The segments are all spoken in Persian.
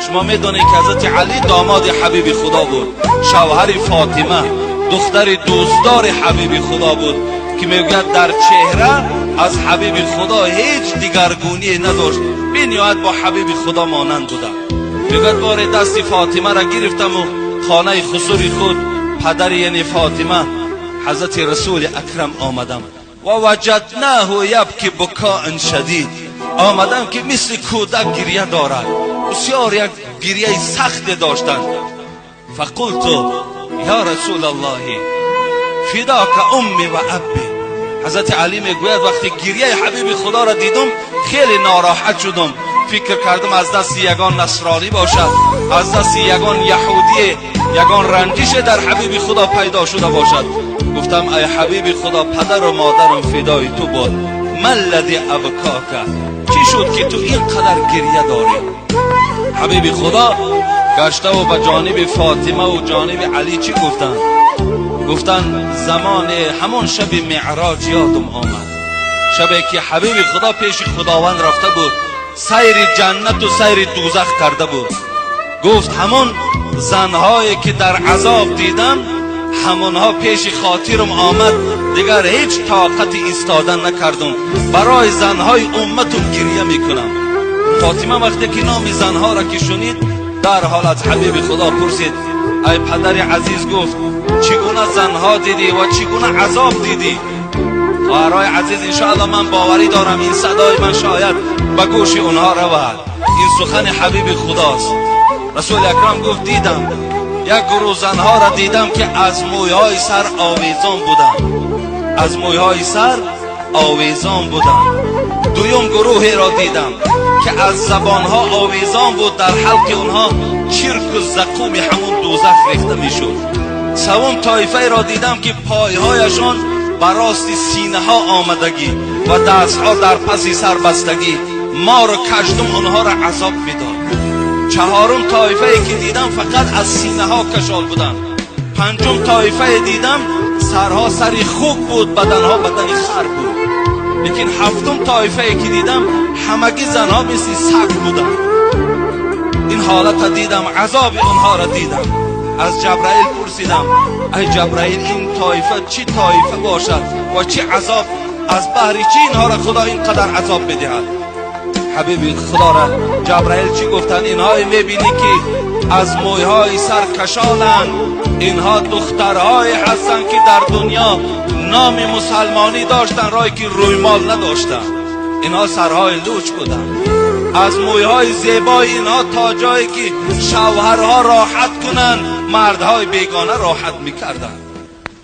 شما میدونید که حضرت علی داماد حبیب خدا بود، شوهر فاطمه دختر دوستدار حبیب خدا بود که میگوید در چهره از حبیب خدا هیچ دیگرگونی نداشت، بی نهایت با حبیب خدا مانند بودم. میگوید بار دست فاطمه را گرفتم و خانه خسوری خود پدر یعنی فاطمه حضرت رسول اکرم آمدم و وجدناه یبکی بکاء شدید، آمدم که مثل کودک گریه دارد، بسیار یک گریه سخت داشتند. فقلت یا رسول الله فداک امی و ابی. حضرت علی میگوید وقتی گریه حبیب خدا را دیدم خیلی ناراحت شدم، فکر کردم از دست یگان نصرانی باشد، از دست یگان یهودی، یگان رنجش در حبیب خدا پیدا شده باشد. گفتم ای حبیب خدا پدر و مادرم فدای تو باد، ما الذی ابکاک، چی شد که تو اینقدر گریه داری؟ حبیب خدا گشته و به جانب فاطمه و جانب علی چی گفتن؟ گفتن زمان همون شب معراج یادم آمد، شبی که حبیب خدا پیش خداوند رفته بود، سیر جنت و سیر دوزخ کرده بود. گفت همون زنهایی که در عذاب دیدم همونها پیش خاطرم آمد، دیگر هیچ طاقت ایستادن نکردم، برای زنهای امتم گریه میکنم. فاطمه وقتی که نام زنها را که شنید در حال از حبیب خدا پرسید ای پدر عزیز، گفت چگونه زنها دیدی و چگونه عذاب دیدی؟ خواهرای عزیز انشاءالله من باوری دارم این صدای من شاید به گوش اونها رود، این سخن حبیب خداست. رسول اکرم گفت دیدم یک گروه زنها را دیدم که از مویهای سر آویزان بودند، از مویهای سر آویزان بودند. دویم گروهی را دیدم که از زبانها آویزان بود، در حلق اونها چرک و زقوم همون دوزخ ریخته میشد. سوم طایفه را دیدم که پایهایشان براست سینه ها آمدگی و دستها در پس سر بستگی، مار و کژدم اونها را عذاب میداد. چهارم طایفه که دیدم فقط از سینه ها کشال بودن. پنجم طایفه دیدم سرها سری خوک بود، بدنها بدنی خر بود. لیکن هفتم طایفه که دیدم همگی زنها مثل سگ بودن. این حالت دیدم، عذاب اونها را دیدم. از جبرائیل پرسیدم ای جبرائیل این طایفه چی طایفه باشد و چی عذاب، از بحر چی اینها را خدا اینقدر عذاب بدهد؟ حبیب خدا را جبرائیل چی گفتن؟ اینها میبینی که از مویهای سر کشالند، اینها دخترهای هستند که در دنیا نام مسلمانی داشتن رای که روی مال نداشتن، اینها سرهای لوچ بودن. از مویهای زیبای اینها تا جایی که شوهرها راحت کنند مردهای بیگانه راحت میکردن.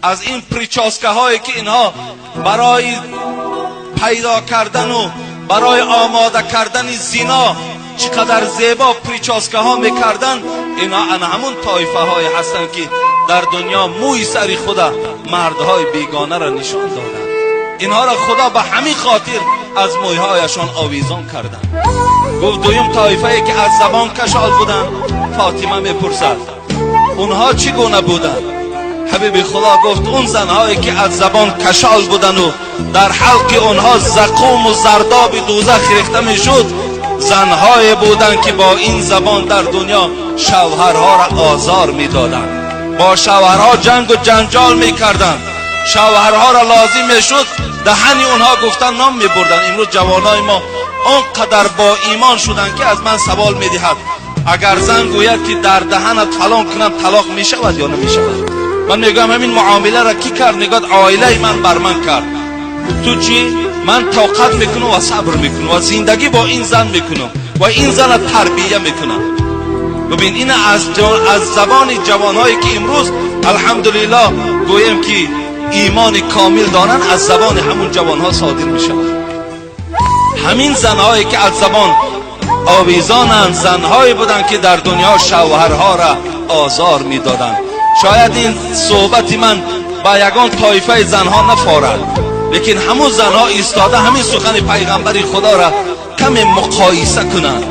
از این پریچاسکه هایی که اینها برای پیدا کردن و برای آماده کردن زنا چقدر زیبا پریچاسکه ها میکردن، اینا همون طایفه های هستن که در دنیا موی سری خدا مردهای بیگانه را نشان دادن. اینها را خدا به همین خاطر از مویهایشان آویزان کردن. گفت دویم طایفه که از زبان کشال بودن. فاطمه میپرسد اونها چگونه بودن؟ حبیب خدا گفت اون زنهایی که از زبان کشال بودن و در حلق اونها زقوم و زرداب دوزخ ریخته میشد، زنهای بودن که با این زبان در دنیا شوهرها را آزار میدادند، با شوهرها جنگ و جنجال میکردند، شوهرها را لازم میشد دهن اونها گفتن نام میبردن. امروز جوانای ما اونقدر با ایمان شدن که از من سوال میدهد اگر زن گوید که در دهنت فلان کنم طلاق میشود یا نمیشود؟ من میگم همین معامله را کی کرد؟ نگاد عائله من بر من کرد. تو چی؟ من طاقت میکنم و صبر میکنم و زندگی با این زن میکنم و این زن را تربیه میکنم. ببین این از زبان جوانهایی که امروز الحمدلله گویم که ایمان کامل دارن، از زبان همون جوانها صادر میشود. همین زنهایی که از زبان آویزانند زنهایی بودن که در دنیا شوهرها را آزار میدادند. شاید این صحبت من با یگان طایفه زنها نفارد، لیکن همون زنها ایستاده همین سخن پیغمبر خدا را کمی مقایسه کنند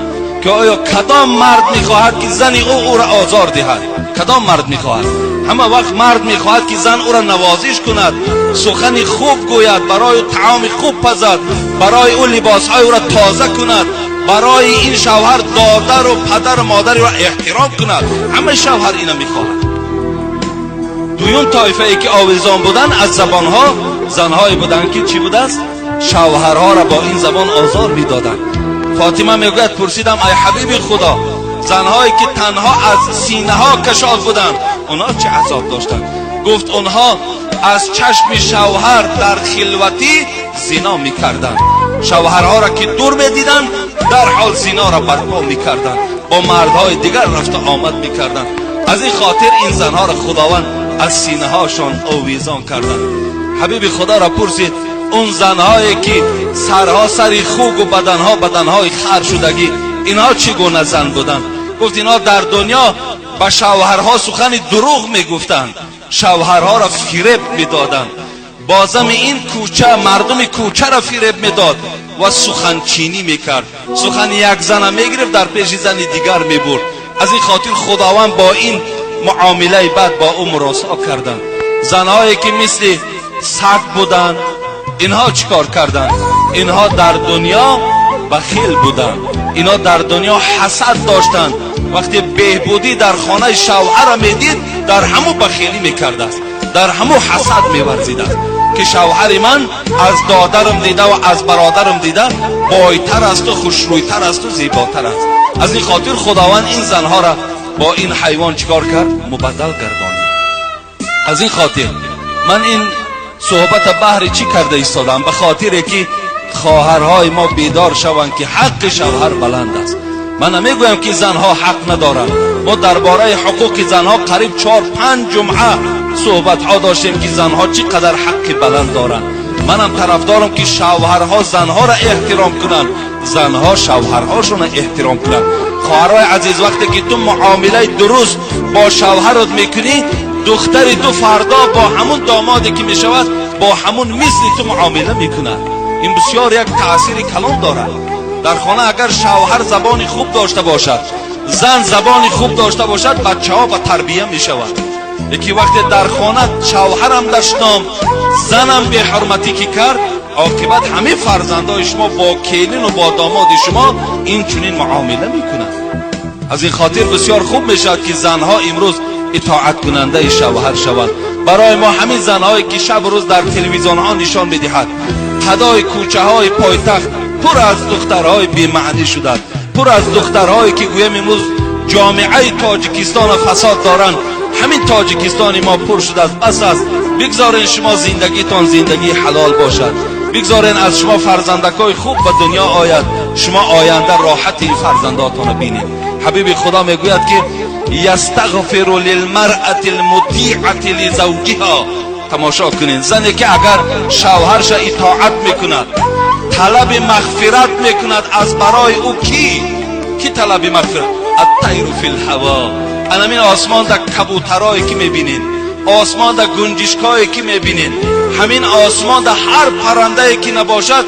که آیا کدام مرد میخواهد که زن او را آزار دهد؟ کدام مرد میخواهد؟ همه وقت مرد میخواهد که زن او را نوازش کند، سخن خوب گوید، برای طعام خوب پزد، برای او لباسهای او را تازه کند، برای این شوهر دادر و پدر و مادر را احترام کند. همه شوهر اینا میخواهد. دویم طایفه ای که آویزان بودن از زبانها زنهایی بودن که چی بود است؟ شوهرها را با این زبان آزار میدادند. فاطمه میگوید پرسیدم ای حبیب خدا، زنهایی که تنها از سینه ها کشاف بودند اونها چه عذاب داشتند؟ گفت اونها از چشم شوهر در خلوتی زنا میکردند. شوهرها را که دور میدیدند در حال زنا را برپا میکردند، با مردهای دیگر رفت آمد میکردند. از این خاطر این زنها را خداوند از سینه هاشان آویزان کردند. حبیب خدا را پرسید اون زنهایی که سرها سری خوک و بدنها بدنهای خر شدگی اینها چگونه زن بودند؟ گفت اینها در دنیا با شوهرها سخن دروغ میگفتند، شوهرها را فریب میدادند، بازم این کوچه مردم کوچه را فریب میداد و سخن چینی میکرد. سخن یک زن میگرفت در پیش زن دیگر میبرد. از این خاطر خداوند با این معامله بعد با او مراسا کردند. زنهایی که مثل سگ بودند اینها چیکار کردند؟ اینها در دنیا بخیل بودند، اینها در دنیا حسد داشتند. وقتی بهبودی در خانه شوهر را میدید در همو بخیلی میکرد است، در همو حسد میورزید است که شوهر من از دادرم دیده و از برادرم دیده بایتر است و خوشرویتر است و زیباتر است. از این خاطر خداوند این زنها را با این حیوان چیکار کرد؟ مبدل گردانید. از این خاطر من این صحبت بحر چی کرده ایستادم؟ به خاطر که خواهرهای ما بیدار شوند که حق شوهر بلند است. من نمیگویم که زنها حق ندارند. ما درباره حقوق زنها قریب 4-5 جمعه صحبت ها داشتیم که زنها چقدر حق بلند دارند. منم طرفدارم که شوهرها زنها را احترام کنند، زنها شوهرهاشون را احترام کنند. خواهرای عزیز وقتی که تو معامله درست با شوهرت میکنی، دختری تو فردا با همون دامادی که میشود با همون مثل تو معامله میکنه. این بسیار یک تأثیر کلان دارد. در خانه اگر شوهر زبانی خوب داشته باشد، زن زبانی خوب داشته باشد، بچه ها با تربیه میشود. یکی وقتی در خانه شوهرم دشنام زنم به حرمتی که کرد، عاقبت همه فرزندای شما با کلین و با داماد شما این چنین معامله میکنند. از این خاطر بسیار خوب میشد که زنها امروز اطاعت کننده شوهر شوند. برای ما همین زنهایی که شب روز در تلویزیون ها نشان میدهد پدای کوچه های پایتخت پر از دخترهای بی‌معنی شده، پر از دخترهایی که گویم امروز جامعه تاجیکستان فساد دارند. همین تاجیکستان ما پر شده است. بس است بگذارین شما زندگیتان زندگی حلال باشد، بگذارین از شما فرزندکای خوب به دنیا آید، شما آینده راحتی فرزنداتان بینید. حبیب خدا میگوید که یستغفر للمرأة المطیعة لزوجها. تماشا کنین، زنی که اگر شوهرش اطاعت میکند، طلب مغفرت میکند از برای او کی طلب مغفرت؟ الطیر فی الهوا. همین آسمان در کبوترایی که میبینین، آسمان در گنجشکایی که میبینین، همین آسمان در هر پرنده‌ای که نباشد،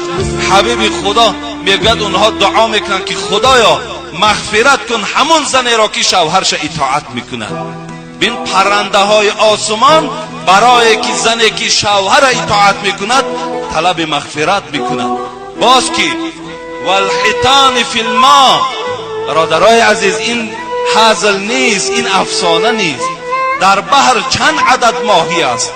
حبیب خدا میگوید اونها دعا میکنن که خدایا مغفرت کن همون زنی را که شوهرش اطاعت میکنه. بین پرنده های آسمان برای که زنی که شوهر اطاعت میکند طلب مغفرت میکند. باز که والحیتان فی الماء. برادرای عزیز، این هزل نیست، این افسانه نیست. در بحر چند عدد ماهی است؟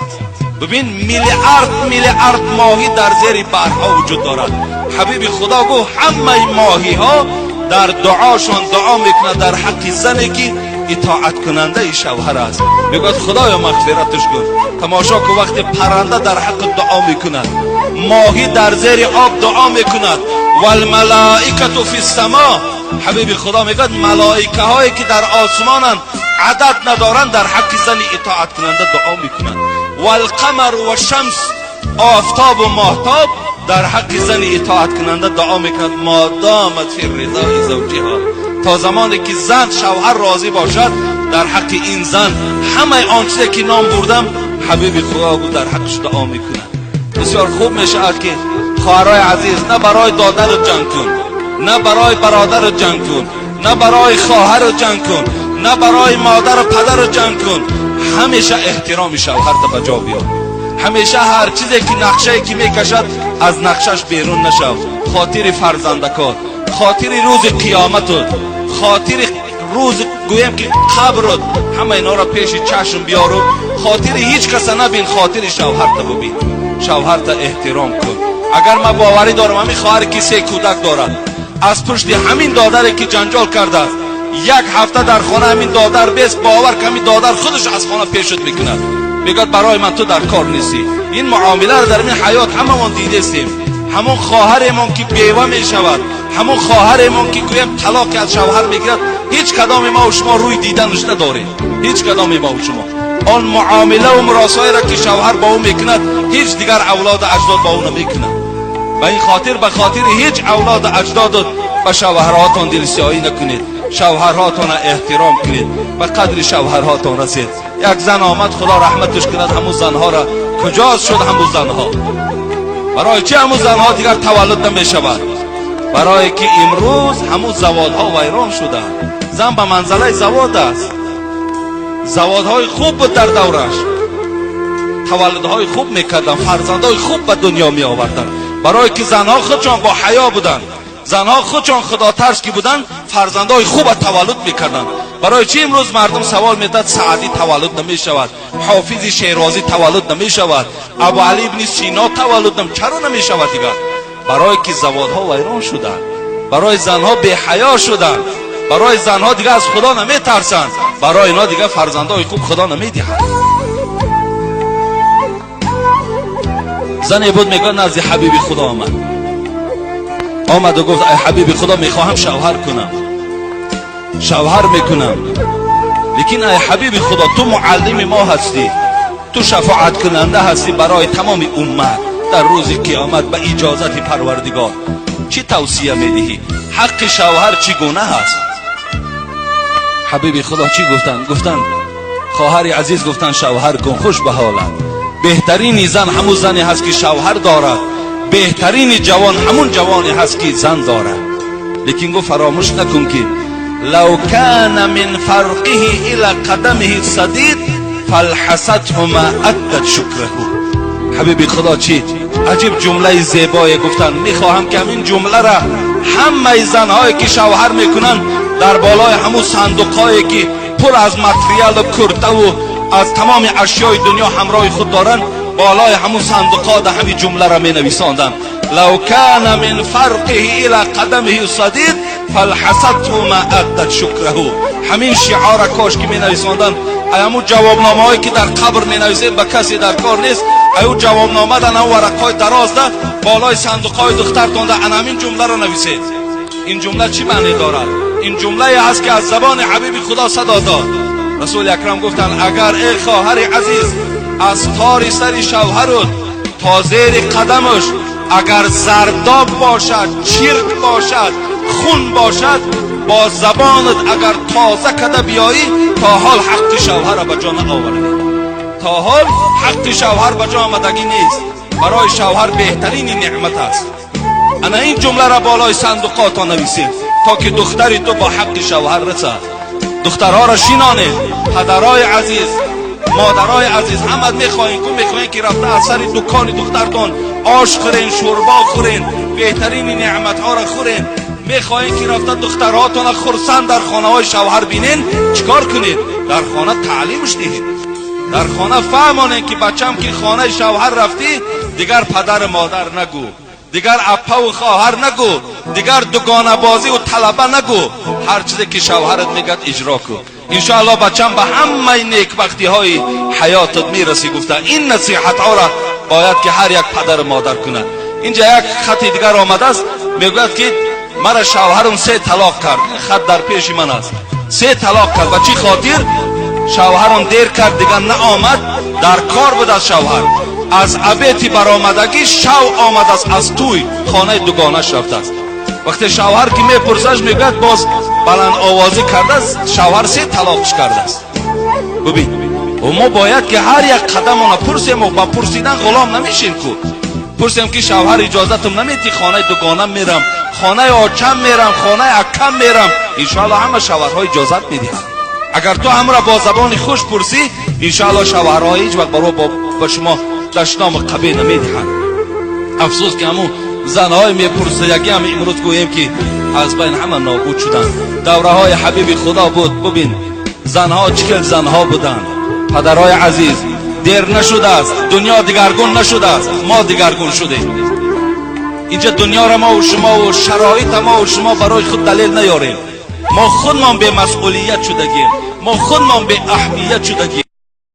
ببین میلیارد ماهی در زیر بحرها وجود دارد. حبیب خدا گفت همه ماهی ها در دعاشون دعا میکنه در حق زنی که اطاعت کننده شوهر است. میگوید خدایا مغفرتش کن. تماشا که وقتی پرنده در حق دعا میکند، ماهی در زیر آب دعا میکند، والملائکه فی السماء. حبیب خدا میگوید ملائکه هایی که در آسمانند عدد ندارند در حق زنی اطاعت کننده دعا میکنند. والقمر و شمس، آفتاب و ماهتاب در حق زن اطاعت کننده دعا میکند ما دامت فی رضای زوجها. تا زمانی که زن شوهر راضی باشد در حق این زن همه آن چیزی که نام بردم حبیب خدا بود در حقش دعا میکند. بسیار خوب میشود که خواهرای عزیز نه برای دادر جنگ کن، نه برای برادر جنگ کن، نه برای خواهر جنگ کن، نه برای مادر و پدر جنگ کن. همیشه احترام شوهر را به جا بیار. همیشه هر چیزی که نقشه که میکشد از نقشش بیرون نشو. خاطر فرزندکات، خاطر روز قیامت، خاطر روز گویم که قبر، همه اینا را پیش چشم بیارو. خاطر هیچ کس نبین، خاطر شوهر تا ببین، شوهر تا احترام کن. اگر من باوری دارم همین خواهر که 3 کودک دارد، از پشت همین دادر که جنجال کرده است، 1 هفته در خانه همین دادر بیست، باور که همین دادر خودش از خانه پیشت میکند، میگد برای من تو در کار نیستی. این معامله را در این حیات هممون دیدیم. همون خواهرمون که بیوه می شود، همون خواهرمون که گویم طلاق از شوهر میگیرد، هیچ کدام ما و شما روی دیدنش نداریم. هیچ کدام ما و شما آن معامله و مراسایی را که شوهر با او میکند، هیچ دیگر اولاد اجداد با او نمیکند. و این خاطر به خاطر هیچ اولاد اجداد به شوهرهاتون دلسیاهی نکنید، شوهرهاتون احترام کنید، به قدر شوهرهاتون رسید. یک زن آمد، خدا رحمتش کند، همون زنها را کجاست شد؟ همون زنها برای چه همون زنها دیگر تولد نمی شود؟ برای که امروز همون زوادها ویران شده. زن به منزله زواد است، زوادهای خوب بود در دورش، تولدهای خوب میکردن، فرزندهای خوب به دنیا می آوردن. برای که زنها خودشان با حیا بودن، زنها خودشان خدا ترس که بودن، فرزندهای خوب تولد میکردن. برای چی امروز مردم سوال میداد سعدی تولد نمی شود، حافظ شیرازی تولد نمی شود، ابو علی ابن سینا تولد چرا نمی شود دیگر؟ برای که زوادها ویران شدن، برای زنها بی حیا شدن، برای زنها دیگه از خدا نمی ترسن، برای اینا دیگه فرزندهای خوب خدا نمی دهند. زنی بود میگه نزد حبیب خدا آمد و گفت ای حبیب خدا میخواهم شوهر کنم، شوهر میکنم، لیکن ای حبیب خدا تو معلم ما هستی، تو شفاعت کننده هستی برای تمام امت در روز قیامت به اجازت پروردگار، چی توصیه میدهی؟ حق شوهر چگونه هست؟ حبیب خدا چی گفتن خواهر عزیز گفتن شوهر کن، خوش به حالت. بهترین زن همون زنی هست که شوهر دارد، بهترین جوان همون جوانی هست که زن دارد. لیکن گفت فراموش نکن که لو کان من فرقه الى قدمه صدید فالحسته ما ادت شکره. حبیب خدا چی عجیب جمله زیبایی گفتن. میخواهم که همین جمله را همه زنهایی که شوهر میکنن در بالای همون صندوقهایی که پر از متریال و کرته و از تمام اشیای دنیا همراه خود دارن، بالای همون صندوقها در همین جمله را می نویساندن لو کان من فرقه الى قدمه صدید فالحسته ما ادت شکره. همین شعار کاش که می نویساندن. همون جوابنامه هایی که در قبر می نویسید به کسی در کار نیست، ایو جوابنامه در نو ورقای دراز ده بالای صندوقهای دخترتون ده همین جمله را نویسید. این جمله چی معنی دارد؟ این جمله هست که از زبان حبیب خدا صدا داد. رسول اکرم گفتن اگر ای خواهر عزیز از تار سر شوهرت تا زیر قدمش اگر زرداب باشد، چرک باشد، خون باشد، با زبانت اگر تازه کده بیایی، تا حال حق شوهر را به جا نآوردی، تا حال حق شوهر به جا آمدگی نیست. برای شوهر بهترین نعمت است. انا این جمله را بالای صندوقات نویسید تا که دختری تو با حق شوهر رسد. دخترها را شینانید، پدرای عزیز، مادرای عزیز، همه میخواین که رفته از سر دکان دخترتون آش خورین، شوربا خورین، بهترین نعمت ها را خورین. میخواین که رفته دخترهاتون خرسند در خانه های شوهر بینین، چیکار کنید؟ در خانه تعلیمش دهید، در خانه فهمانین که بچم که خانه شوهر رفتی دیگر پدر مادر نگو، دیگر اپا و خواهر نگو، دیگر دوگانه بازی و طلبه نگو، هر چیزی که شوهرت میگد اجرا کن. انشاءالله بچم به همه نیکبختی های حیاتت میرسی. گفته این نصیحت ها را باید که هر یک پدر مادر کنه. اینجا یک خط دیگر آمده است، میگوید که مرا شوهرم 3 طلاق کرد. این خط در پیش من است. 3 طلاق کرد. و چی خاطر؟ شوهرم دیر کرد دیگر نه آمد، در کار بود از شوهر، از عبیتی برآمدگی شو آمد است، از توی خانه دوگانش رفته است. وقتی شوهر که میپرسش میگوید باز بلند آوازی کرده است شوهر 3 طلاقش کرده است. ببین و ما باید که هر یک قدم اون پرسیم و با پرسیدن غلام نمیشیم که پرسیم که شوهر اجازتم نمیدی خانه دوگانم میرم، خانه آچم میرم، خانه اکم میرم. انشاءالله همه شوهرها اجازت میدهند. اگر تو هم را با زبان خوش پرسی، انشاءالله شوهرها هیچ وقت با شما دشنام قبیل نمیدهند. افسوس که همون زنهای میپرسیدگی هم امروز گوییم که از بین همه نابود شدن. دوره های حبیب خدا بود. ببین زنها چکل زنها بودند. پدرای عزیز، دیر نشده است، دنیا دیگرگون نشده است، ما دیگرگون شدیم. اینجا دنیا را ما و شما و شرایط ما و شما برای خود دلیل نیاریم. ما خودمان به مسئولیت شدگیم، ما خودمان به اهمیت شدگیم.